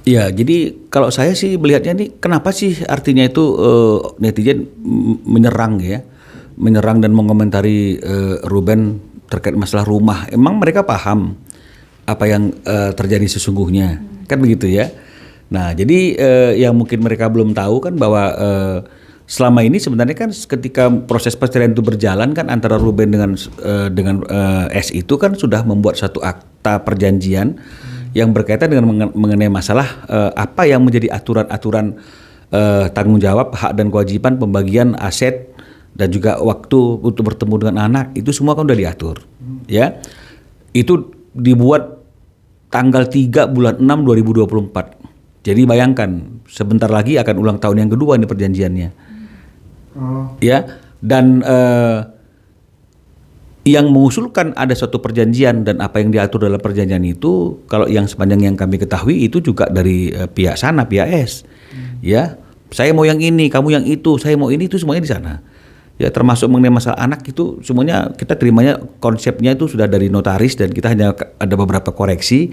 Ya, jadi kalau saya sih melihatnya nih, kenapa sih artinya itu netizen menyerang ya, menyerang dan mengomentari Ruben terkait masalah rumah. Emang mereka paham apa yang terjadi sesungguhnya, kan begitu ya. Nah, jadi yang mungkin mereka belum tahu kan bahwa selama ini sebenarnya kan ketika proses perceraian itu berjalan kan antara Ruben dengan S itu kan sudah membuat satu akta perjanjian yang berkaitan dengan mengenai masalah apa yang menjadi aturan-aturan tanggung jawab, hak dan kewajiban pembagian aset dan juga waktu untuk bertemu dengan anak, itu semua kan udah diatur. Ya. Itu dibuat tanggal 3 bulan 6 2024. Jadi bayangkan sebentar lagi akan ulang tahun yang kedua ini perjanjiannya. Ya, dan yang mengusulkan ada suatu perjanjian dan apa yang diatur dalam perjanjian itu, kalau yang sepanjang yang kami ketahui itu juga dari pihak sana, pihak S. Ya, saya mau yang ini, kamu yang itu, saya mau ini, itu semuanya di sana. Ya, termasuk mengenai masalah anak itu semuanya kita terimanya konsepnya itu sudah dari notaris dan kita hanya ada beberapa koreksi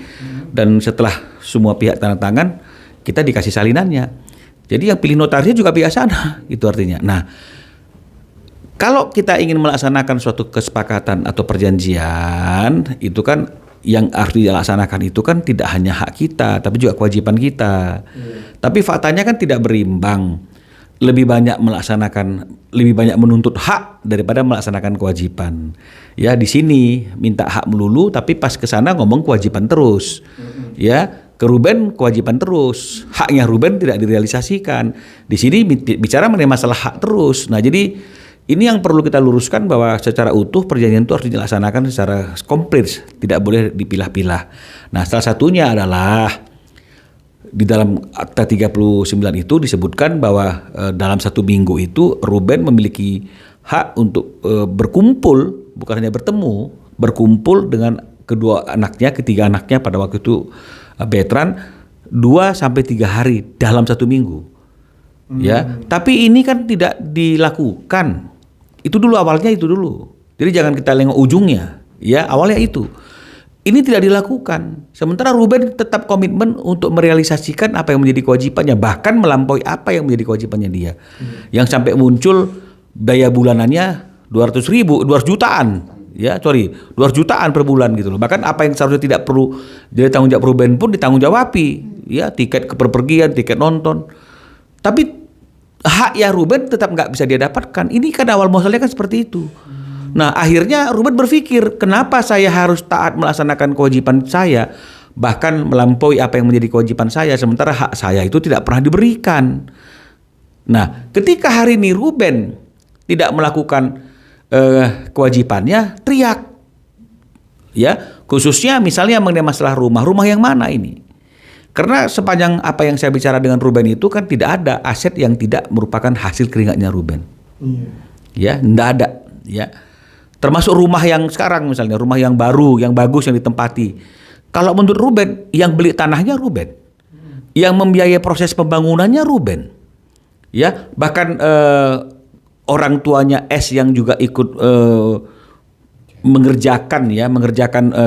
dan setelah semua pihak tanda tangan kita dikasih salinannya. Jadi yang pilih notarisnya juga pihak sana, itu artinya. Nah, kalau kita ingin melaksanakan suatu kesepakatan atau perjanjian, itu kan yang harus dilaksanakan itu kan tidak hanya hak kita, tapi juga kewajiban kita. Tapi faktanya kan tidak berimbang. Lebih banyak menuntut hak daripada melaksanakan kewajiban. Ya, di sini minta hak melulu, tapi pas ke sana ngomong kewajiban terus. Ya, ke Ruben kewajiban terus, haknya Ruben tidak direalisasikan. Di sini bicara mengenai masalah hak terus. Nah, jadi ini yang perlu kita luruskan bahwa secara utuh perjanjian itu harus dilaksanakan secara komplit, tidak boleh dipilah-pilah. Nah, salah satunya adalah di dalam Akta 39 itu disebutkan bahwa dalam 1 minggu itu Ruben memiliki hak untuk berkumpul, bukan hanya bertemu, berkumpul dengan ketiga anaknya pada waktu itu Bertrand 2-3 hari dalam 1 minggu. Ya, tapi ini kan tidak dilakukan. Itu dulu awalnya itu dulu. Jadi jangan kita lengok ujungnya. Ya, awalnya itu. Ini tidak dilakukan. Sementara Ruben tetap komitmen untuk merealisasikan apa yang menjadi kewajibannya, bahkan melampaui apa yang menjadi kewajibannya dia. Yang sampai muncul daya bulanannya 200 jutaan. Ya, 200 jutaan per bulan gitu loh. Bahkan apa yang seharusnya tidak perlu jadi tanggung jawab Ruben pun ditanggung jawabi. Ya, tiket keperpergian, tiket nonton. Tapi hak ya Ruben tetap nggak bisa dia dapatkan. Ini kan awal muasalnya kan seperti itu. Nah, akhirnya Ruben berpikir, kenapa saya harus taat melaksanakan kewajiban saya, bahkan melampaui apa yang menjadi kewajiban saya, sementara hak saya itu tidak pernah diberikan. Nah, ketika hari ini Ruben tidak melakukan kewajibannya, teriak. Ya, khususnya misalnya mengenai masalah rumah yang mana ini? Karena sepanjang apa yang saya bicara dengan Ruben itu kan tidak ada aset yang tidak merupakan hasil keringatnya Ruben. Ya, tidak ada. Ya. Termasuk rumah yang sekarang misalnya, rumah yang baru, yang bagus, yang ditempati. Kalau menurut Ruben, yang beli tanahnya Ruben. Yang membiayai proses pembangunannya Ruben. Ya, bahkan orang tuanya S yang juga ikut mengerjakan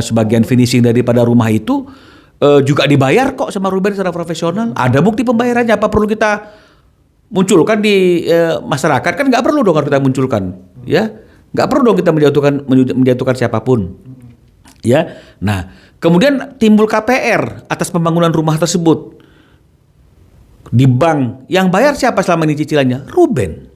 sebagian finishing daripada rumah itu juga dibayar kok sama Ruben secara profesional. Ada bukti pembayarannya, apa perlu kita munculkan di masyarakat? Kan nggak perlu dong kalau kita munculkan, ya. Nggak perlu dong kita menjatuhkan siapapun, ya. Nah, kemudian timbul KPR atas pembangunan rumah tersebut di bank. Yang bayar siapa selama ini cicilannya? Ruben.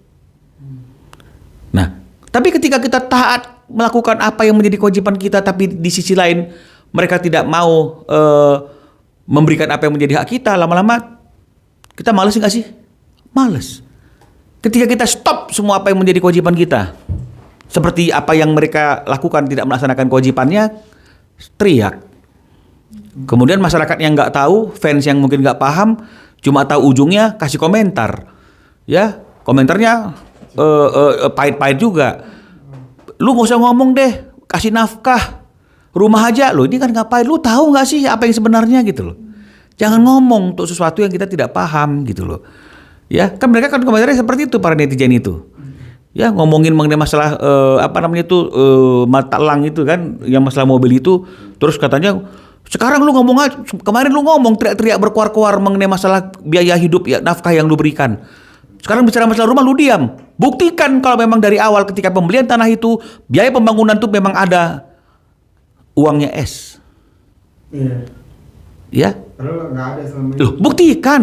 Nah, tapi ketika kita taat melakukan apa yang menjadi kewajiban kita, tapi di sisi lain mereka tidak mau memberikan apa yang menjadi hak kita, lama-lama kita males nggak sih? Males. Ketika kita stop semua apa yang menjadi kewajiban kita, seperti apa yang mereka lakukan tidak melaksanakan kewajibannya, teriak. Kemudian masyarakat yang nggak tahu, fans yang mungkin nggak paham, cuma tahu ujungnya kasih komentar, ya komentarnya pahit-pahit juga. Lu nggak usah ngomong deh, kasih nafkah rumah aja. Lo ini kan ngapain? Lu tahu nggak sih apa yang sebenarnya gitu loh? Jangan ngomong untuk sesuatu yang kita tidak paham gitu loh. Ya kan mereka kan komentarnya seperti itu para netizen itu. Ya ngomongin mengenai masalah mata elang itu kan, yang masalah mobil itu, terus katanya Sekarang lu ngomong aja, kemarin lu ngomong teriak-teriak berkuar-kuar mengenai masalah biaya hidup ya, nafkah yang lu berikan. Sekarang bicara masalah rumah lu diam. Buktikan kalau memang dari awal ketika pembelian tanah itu biaya pembangunan tuh memang ada uangnya S. Iya. Ya? Padahal nggak ada selama ini. Loh, buktikan.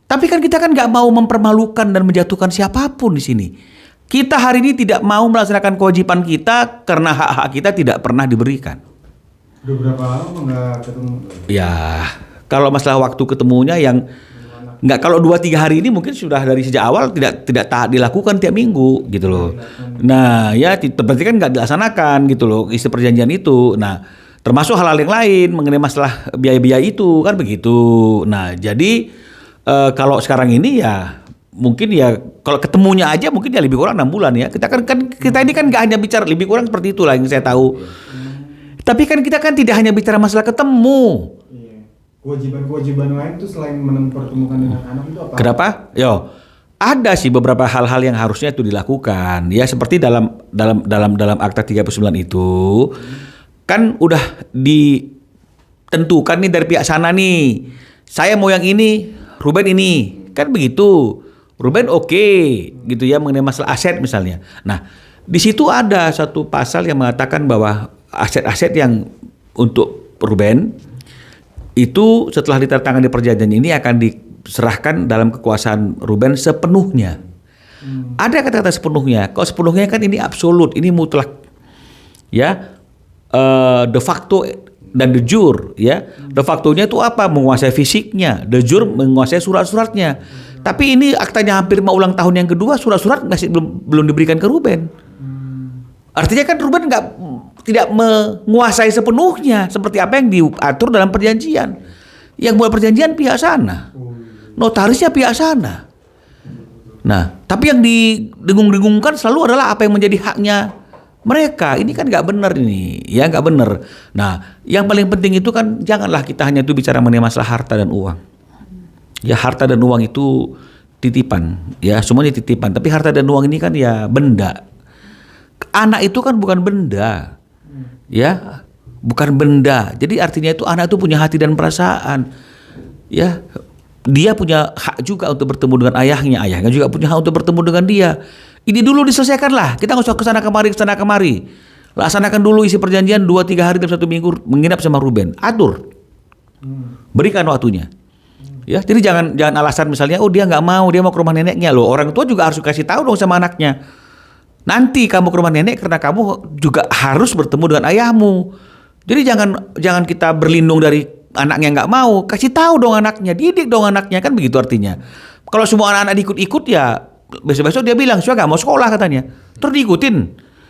Tapi kan kita kan nggak mau mempermalukan dan menjatuhkan siapapun di sini. Kita hari ini tidak mau melaksanakan kewajiban kita karena hak-hak kita tidak pernah diberikan. Udah berapa lama nggak ketemu? Ya, kalau masalah waktu ketemunya yang nggak, kalau 2-3 hari ini mungkin sudah dari sejak awal tidak taat dilakukan tiap minggu gitu loh. Nah, ya berarti kan nggak dilaksanakan gitu loh isi perjanjian itu. Nah, termasuk hal-hal yang lain mengenai masalah biaya-biaya itu kan begitu. Nah, jadi kalau sekarang ini ya mungkin ya kalau ketemunya aja mungkin ya lebih kurang 6 bulan ya. Kita ini kan nggak hanya bicara lebih kurang seperti itulah yang saya tahu. Tapi kan kita kan tidak hanya bicara masalah ketemu. Iya. Kewajiban-kewajiban lain tuh selain mempertemukan dengan anak itu apa? Kenapa? Yo, ada sih beberapa hal-hal yang harusnya itu dilakukan. Ya seperti dalam Akta 39 itu kan udah ditentukan nih dari pihak sana nih. Saya mau yang ini, Ruben ini. Kan begitu. Ruben oke, gitu ya mengenai masalah aset misalnya. Nah, di situ ada satu pasal yang mengatakan bahwa aset-aset yang untuk Ruben itu setelah ditandatangani perjanjian ini akan diserahkan dalam kekuasaan Ruben sepenuhnya. Ada kata-kata sepenuhnya. Kalau sepenuhnya kan ini absolut, ini mutlak. Ya, de facto dan de jure. Ya, de factonya itu apa? Menguasai fisiknya. De jure menguasai surat-suratnya. Tapi ini aktanya hampir mau ulang tahun yang kedua, surat-surat masih belum diberikan ke Ruben. Artinya kan Ruben tidak menguasai sepenuhnya seperti apa yang diatur dalam perjanjian. Yang buat perjanjian pihak sana, notarisnya pihak sana. Nah, tapi yang didengung-dengungkan selalu adalah apa yang menjadi haknya mereka. Ini kan nggak benar ini, ya nggak benar. Nah, yang paling penting itu kan janganlah kita hanya itu bicara mengenai masalah harta dan uang. Ya harta dan uang itu titipan, ya semuanya titipan. Tapi harta dan uang ini kan ya benda. Anak itu kan bukan benda. Ya, bukan benda. Jadi artinya itu anak itu punya hati dan perasaan. Ya, dia punya hak juga untuk bertemu dengan ayahnya. Ayahnya juga punya hak untuk bertemu dengan dia. Ini dulu diselesaikanlah. Kita nggak usah kesana kemari. Laksanakan dulu isi perjanjian 2-3 hari dalam 1 minggu menginap sama Ruben. Atur. Berikan waktunya. Ya, jadi jangan alasan misalnya, oh dia nggak mau, dia mau ke rumah neneknya loh. Orang tua juga harus kasih tahu dong sama anaknya. Nanti kamu ke rumah nenek karena kamu juga harus bertemu dengan ayahmu. Jadi jangan kita berlindung dari anaknya nggak mau. Kasih tahu dong anaknya, didik dong anaknya, kan begitu artinya. Kalau semua anak-anak ikut-ikut ya besok-besok dia bilang, saya nggak mau sekolah katanya. Terus diikutin.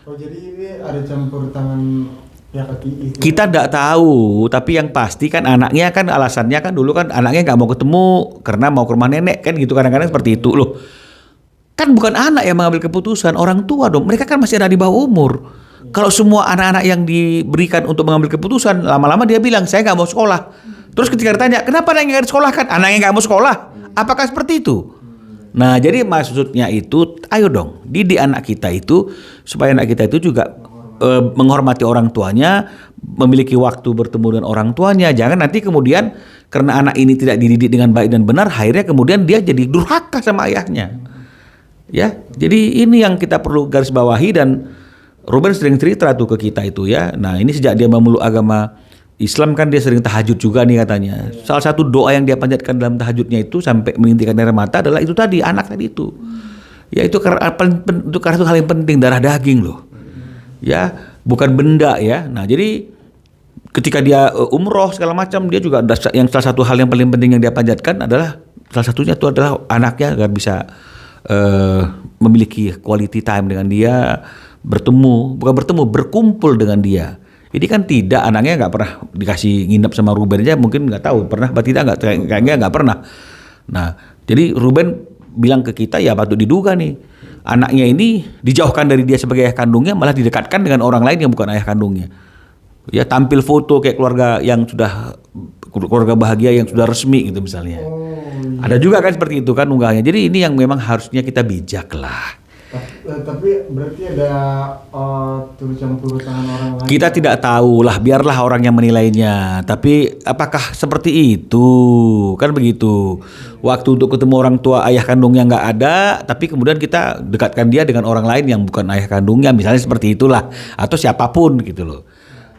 Oh jadi ini ada campur tangan pihak ketiga. Kita nggak tahu, tapi yang pasti kan anaknya kan alasannya kan dulu kan anaknya nggak mau ketemu karena mau ke rumah nenek kan gitu, kadang-kadang seperti itu loh. Kan bukan anak yang mengambil keputusan, orang tua dong. Mereka kan masih ada di bawah umur. Kalau semua anak-anak yang diberikan untuk mengambil keputusan, lama-lama dia bilang, saya nggak mau sekolah. Terus ketika ditanya, kenapa anaknya nggak disekolahkan? Anaknya nggak mau sekolah. Apakah seperti itu? Nah, jadi maksudnya itu, ayo dong, didik anak kita itu, supaya anak kita itu juga menghormati orang tuanya, memiliki waktu bertemu dengan orang tuanya. Jangan nanti kemudian, karena anak ini tidak dididik dengan baik dan benar, akhirnya kemudian dia jadi durhaka sama ayahnya. Ya, jadi ini yang kita perlu garis bawahi, dan Ruben sering cerita tuh ke kita itu ya. Nah, ini sejak dia memeluk agama Islam kan dia sering tahajud juga nih katanya. Salah satu doa yang dia panjatkan dalam tahajudnya itu sampai menintikan air mata adalah itu tadi, anak tadi itu. Ya itu karena itu hal yang penting, darah daging loh. Ya, bukan benda ya. Nah, jadi ketika dia umroh segala macam, dia juga ada yang salah satu hal yang paling penting yang dia panjatkan adalah salah satunya itu adalah anaknya agar bisa memiliki quality time dengan dia, berkumpul dengan dia. Ini kan tidak, anaknya nggak pernah dikasih nginep sama Ruben aja, mungkin nggak tahu pernah apa tidak, kayaknya nggak pernah. Nah, jadi Ruben bilang ke kita ya patut diduga nih, anaknya ini dijauhkan dari dia sebagai ayah kandungnya, malah didekatkan dengan orang lain yang bukan ayah kandungnya. Ya tampil foto kayak keluarga bahagia yang sudah resmi gitu misalnya. Ada juga kan seperti itu kan unggahnya. Jadi ini yang memang harusnya kita bijak lah. Tapi berarti ada turut campur tangan orang lain. Kita tidak tahu lah, biarlah orang yang menilainya. Tapi apakah seperti itu? Kan begitu. Waktu untuk ketemu orang tua ayah kandungnya nggak ada, tapi kemudian kita dekatkan dia dengan orang lain yang bukan ayah kandungnya, misalnya seperti itulah. Atau siapapun gitu loh.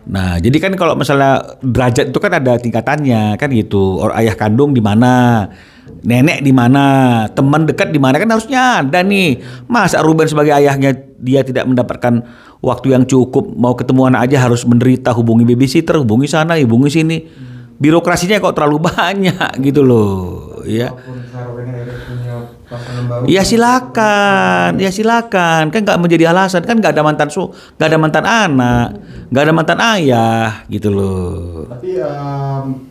Nah, jadi kan kalau misalnya derajat itu kan ada tingkatannya kan gitu. Orang ayah kandung di mana, nenek di mana, teman dekat di mana, kan harusnya ada nih. Masa Ruben sebagai ayahnya dia tidak mendapatkan waktu yang cukup, mau ketemu anak aja harus menderita, hubungi babysitter, hubungi sana, hubungi sini. Birokrasinya kok terlalu banyak gitu loh, ya. Walaupun Ruben akhirnya punya pasangan baru. Ya silakan, kan nggak menjadi alasan, kan nggak ada mantan nggak ada mantan anak, nggak ada mantan ayah, gitu loh. Tapi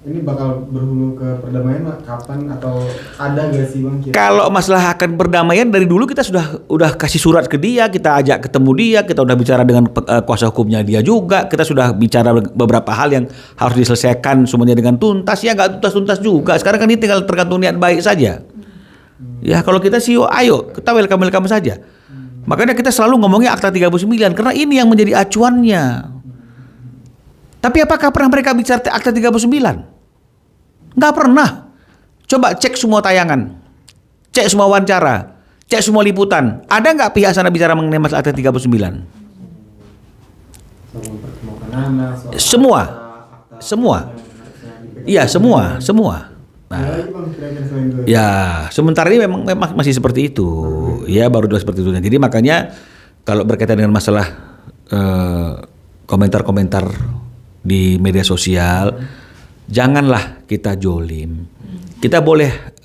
ini bakal berhulu ke perdamaian kapan atau ada gak sih Bang? Kalau masalah akan perdamaian dari dulu kita udah kasih surat ke dia, kita ajak ketemu dia, kita udah bicara dengan kuasa hukumnya dia juga, kita sudah bicara beberapa hal yang harus diselesaikan semuanya dengan tuntas, ya nggak tuntas juga. Sekarang kan ini tinggal tergantung niat baik saja. Ya kalau kita sih ayo kita welcome saja. Makanya kita selalu ngomongnya Akta 39 karena ini yang menjadi acuannya. Tapi apakah pernah mereka bicara Akta 39? Nggak pernah. Coba cek semua tayangan, cek semua wawancara, cek semua liputan. Ada nggak pihak sana bicara mengenai masalah Akta 39? Semua. Iya semua. Nah, ya sementara ini memang masih seperti itu, ya baru seperti itu. Jadi makanya kalau berkaitan dengan masalah komentar-komentar di media sosial, janganlah kita jolim. Kita boleh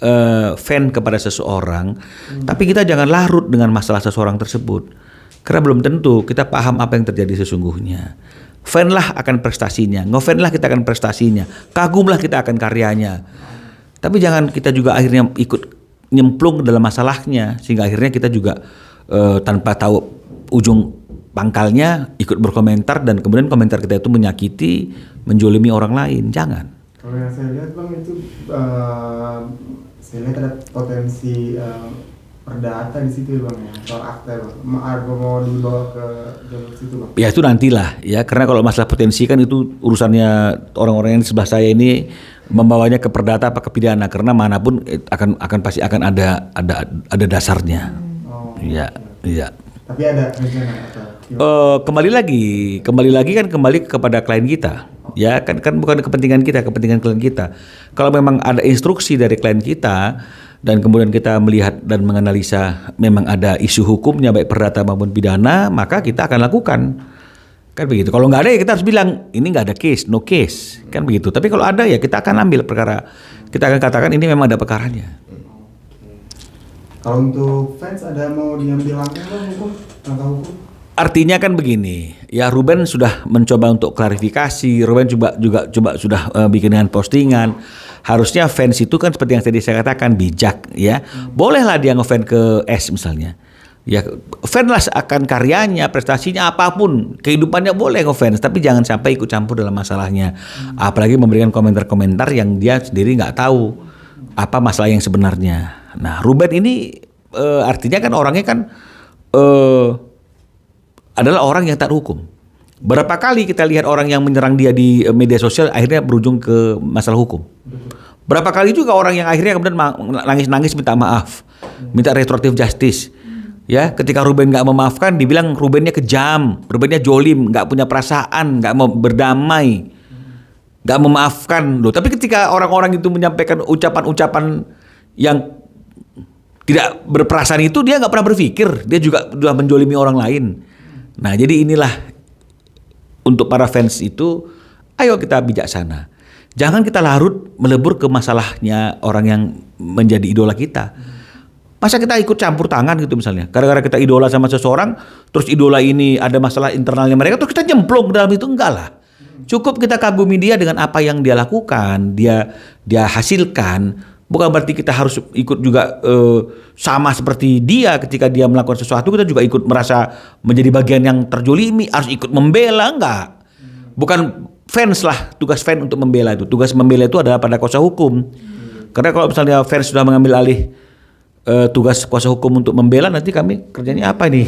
fan kepada seseorang, tapi kita jangan larut dengan masalah seseorang tersebut, karena belum tentu kita paham apa yang terjadi sesungguhnya. Fanlah akan prestasinya, ngefanlah kita akan prestasinya, kagumlah kita akan karyanya. Tapi jangan kita juga akhirnya ikut nyemplung dalam masalahnya sehingga akhirnya kita juga tanpa tahu ujung pangkalnya ikut berkomentar dan kemudian komentar kita itu menyakiti, menjolimi orang lain. Jangan. Kalau yang saya lihat Bang itu saya lihat ada potensi perdata di situ Bang ya, soal akta Bang. Mau dibawa ke jalur situ Bang. Ya itu nantilah ya, karena kalau masalah potensi kan itu urusannya orang-orang yang di sebelah saya ini membawanya ke perdata apa ke pidana, karena manapun akan pasti akan ada dasarnya. Iya. Tapi ada rencana atau kembali lagi kan kepada klien kita. Ya kan bukan kepentingan kita, kepentingan klien kita. Kalau memang ada instruksi dari klien kita dan kemudian kita melihat dan menganalisa memang ada isu hukumnya baik perdata maupun pidana, maka kita akan lakukan. Kan begitu. Kalau nggak ada ya kita harus bilang ini nggak ada case, no case, kan begitu. Tapi kalau ada ya kita akan ambil perkara, kita akan katakan ini memang ada perkaranya. Kalau untuk fans ada mau diambil langkah hukum? Artinya kan begini, ya Ruben sudah mencoba untuk klarifikasi, Ruben juga sudah bikin dengan postingan. Harusnya fans itu kan seperti yang tadi saya katakan bijak, ya. Bolehlah dia ngefans ke S misalnya. Ya fans lah akan karyanya, prestasinya apapun, kehidupannya boleh ngefans, tapi jangan sampai ikut campur dalam masalahnya. Apalagi memberikan komentar-komentar yang dia sendiri nggak tahu apa masalah yang sebenarnya. Nah Ruben ini artinya kan orangnya kan adalah orang yang taat hukum. Berapa kali kita lihat orang yang menyerang dia di media sosial akhirnya berujung ke masalah hukum. Berapa kali juga orang yang akhirnya kemudian nangis-nangis minta maaf, minta restoratif justice. Ya, ketika Ruben nggak memaafkan, dibilang Rubennya kejam, Rubennya jolim, nggak punya perasaan, nggak mau berdamai, nggak memaafkan loh. Tapi ketika orang-orang itu menyampaikan ucapan-ucapan yang tidak berperasaan itu, dia nggak pernah berpikir, dia juga sudah menjolimi orang lain. Nah, jadi inilah untuk para fans itu, ayo kita bijaksana. Jangan kita larut melebur ke masalahnya orang yang menjadi idola kita. Masa kita ikut campur tangan gitu misalnya. Gara-gara kita idola sama seseorang, terus idola ini ada masalah internalnya mereka, terus kita nyemplung dalam itu, enggak lah. Cukup kita kagumi dia dengan apa yang dia lakukan, dia hasilkan. Bukan berarti kita harus ikut juga sama seperti dia ketika dia melakukan sesuatu, kita juga ikut merasa menjadi bagian yang terjolimi, harus ikut membela, enggak. Bukan fans lah, tugas fans untuk membela itu. Tugas membela itu adalah pada kuasa hukum. Karena kalau misalnya fans sudah mengambil alih tugas kuasa hukum untuk membela, nanti kami kerjanya apa nih?